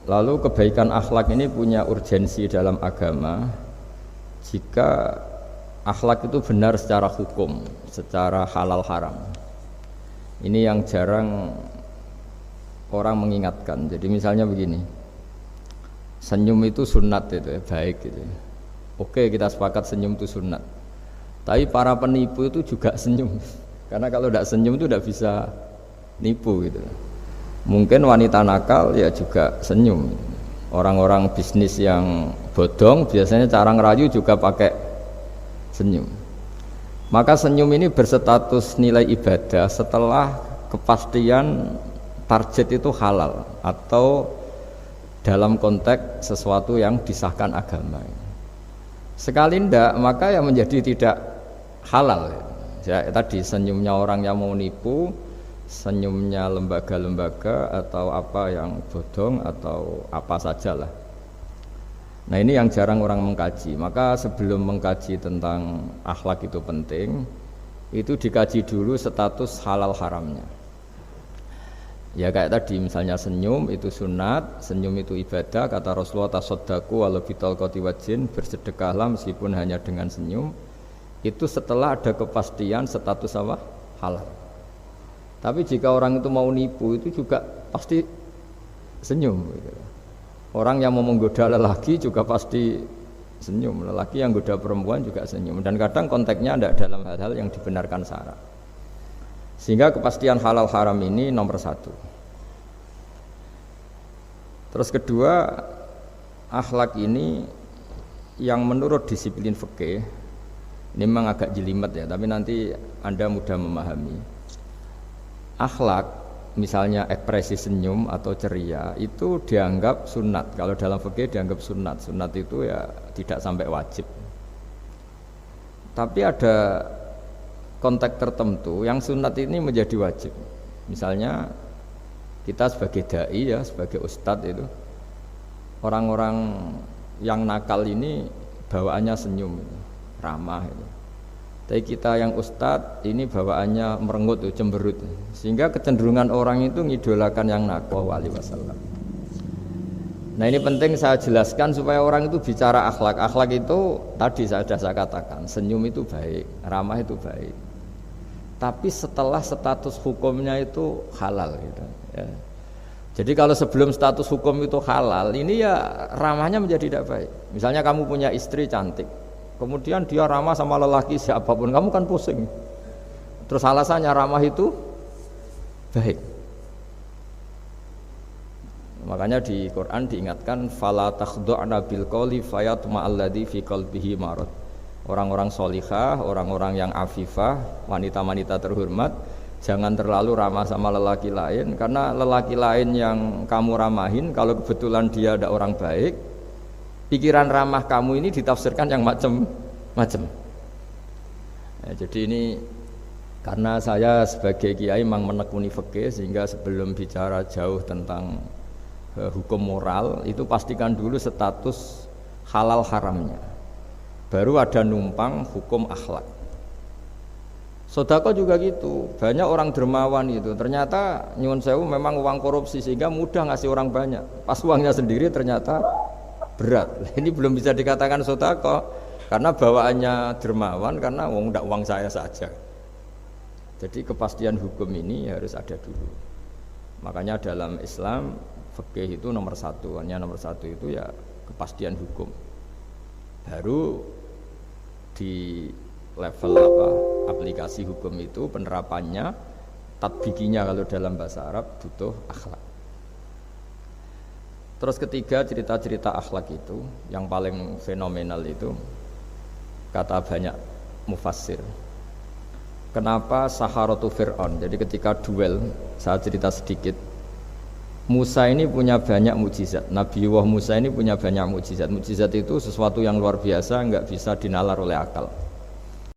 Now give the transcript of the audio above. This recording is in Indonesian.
Lalu kebaikan akhlak ini punya urgensi dalam agama jika akhlak itu benar secara hukum, secara halal haram. Ini yang jarang orang mengingatkan. Jadi misalnya begini, senyum itu sunat itu ya, baik gitu ya. Oke, kita sepakat senyum itu sunat. Tapi para penipu itu juga senyum. Karena kalau tidak senyum itu tidak bisa nipu gitu. Mungkin wanita nakal ya juga senyum. Orang-orang bisnis yang bodong biasanya cara ngerayu juga pakai senyum. Maka senyum ini berstatus nilai ibadah setelah kepastian target itu halal atau dalam konteks sesuatu yang disahkan agama. Sekali ndak, maka yang menjadi tidak halal. Ya, tadi senyumnya orang yang mau nipu, senyumnya lembaga-lembaga atau apa yang bodong atau apa sajalah. Nah ini yang jarang orang mengkaji. Maka sebelum mengkaji tentang akhlak itu penting, itu dikaji dulu status halal haramnya. Ya kayak tadi misalnya senyum itu sunat, senyum itu ibadah. Kata Rasulullah tasaddaqu walau bitalqati wajhin, bersedekahlah meskipun hanya dengan senyum. Itu setelah ada kepastian status apa? Halal. Tapi jika orang itu mau nipu itu juga pasti senyum gitu. Orang yang mau menggoda lelaki juga pasti senyum, lelaki yang goda perempuan juga senyum. Dan kadang konteksnya tidak dalam hal-hal yang dibenarkan syara. Sehingga kepastian halal haram ini nomor satu. Terus kedua, akhlak ini yang menurut disiplin fikih ini memang agak jelimet ya, tapi nanti Anda mudah memahami. Akhlak, misalnya ekspresi senyum atau ceria, itu dianggap sunat. Kalau dalam fikih dianggap sunat. Sunat itu ya tidak sampai wajib. Tapi ada konteks tertentu yang sunat ini menjadi wajib. Misalnya kita sebagai dai ya, sebagai ustadz itu, orang-orang yang nakal ini bawaannya senyum, ramah itu. Tapi kita yang ustadz ini bawaannya merengut, cemberut, sehingga kecenderungan orang itu ngidolakan yang nakal wali wasallam. Nah ini penting saya jelaskan supaya orang itu bicara akhlak. Akhlak itu tadi sudah saya katakan, senyum itu baik, ramah itu baik. Tapi setelah status hukumnya itu halal gitu, ya. Jadi kalau sebelum status hukum itu halal, ini ya ramahnya menjadi tidak baik. Misalnya kamu punya istri cantik, kemudian dia ramah sama lelaki siapapun, kamu kan pusing. Terus alasannya ramah itu baik. Makanya di Quran diingatkan fala takhdu'na bil qawli fayatma'alladzi fi qalbihi marad. Orang-orang solihah, orang-orang yang afifah, wanita-wanita terhormat, jangan terlalu ramah sama lelaki lain, karena lelaki lain yang kamu ramahin, kalau kebetulan dia ada orang baik, pikiran ramah kamu ini ditafsirkan yang macam-macam. Ya, jadi ini karena saya sebagai kiai memang menekuni fikih, sehingga sebelum bicara jauh tentang hukum moral, itu pastikan dulu status halal haramnya. Baru ada numpang hukum akhlak. Sedekah juga gitu, banyak orang dermawan itu ternyata nyuwun sewu memang uang korupsi sehingga mudah ngasih orang banyak. Pas uangnya sendiri ternyata berat. Ini belum bisa dikatakan sedekah karena bawaannya dermawan, karena uang saya saja. Jadi kepastian hukum ini harus ada dulu. Makanya dalam Islam fikih itu nomor satu, hanya nomor satu itu ya kepastian hukum. Baru di level aplikasi hukum itu penerapannya, tatbikinya kalau dalam bahasa Arab butuh akhlak. Terus ketiga, cerita-cerita akhlak itu yang paling fenomenal itu kata banyak mufassir. Kenapa Saharatu Fir'aun? Jadi ketika duel, saya cerita sedikit. Musa ini punya banyak mukjizat. Nabiullah Musa ini punya banyak mukjizat. Mukjizat itu sesuatu yang luar biasa, enggak bisa dinalar oleh akal.